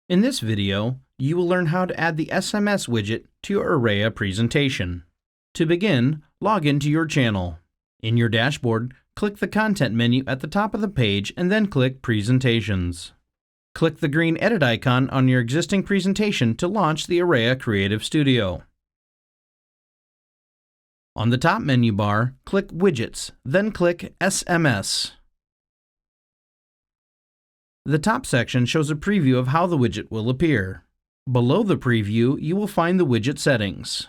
In this video, you will learn how to add the SMS widget to your Arreya presentation. To begin, log into your channel. In your dashboard, click the Content menu at the top of the page and then click Presentations. Click the green Edit icon on your existing presentation to launch the Arreya Creative Studio. On the top menu bar, click Widgets, then click SMS. The top section shows a preview of how the widget will appear. Below the preview, you will find the widget settings.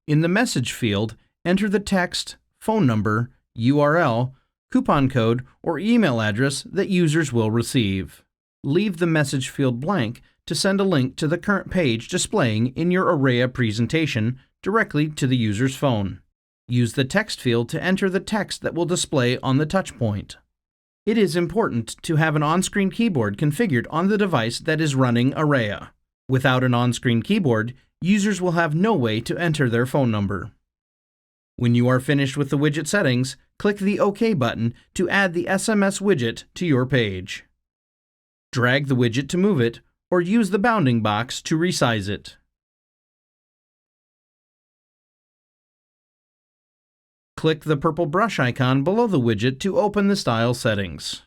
In the message field, enter the text, phone number, URL, coupon code, or email address that users will receive. Leave the message field blank to send a link to the current page displaying in your Arreya presentation directly to the user's phone. Use the text field to enter the text that will display on the touchpoint. It is important to have an on-screen keyboard configured on the device that is running Arreya. Without an on-screen keyboard, users will have no way to enter their phone number. When you are finished with the widget settings, click the OK button to add the SMS widget to your page. Drag the widget to move it, or use the bounding box to resize it. Click the purple brush icon below the widget to open the style settings.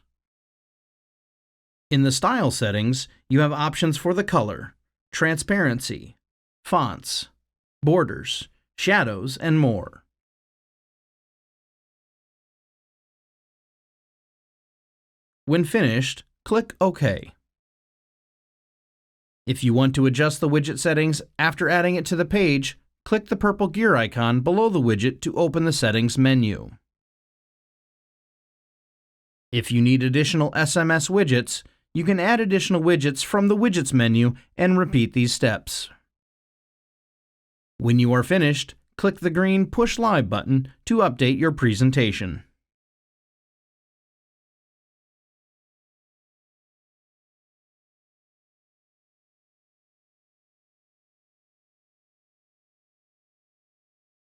In the style settings, you have options for the color, transparency, fonts, borders, shadows, and more. When finished, click OK. If you want to adjust the widget settings after adding it to the page, click the purple gear icon below the widget to open the Settings menu. If you need additional SMS widgets, you can add additional widgets from the Widgets menu and repeat these steps. When you are finished, click the green Push Live button to update your presentation.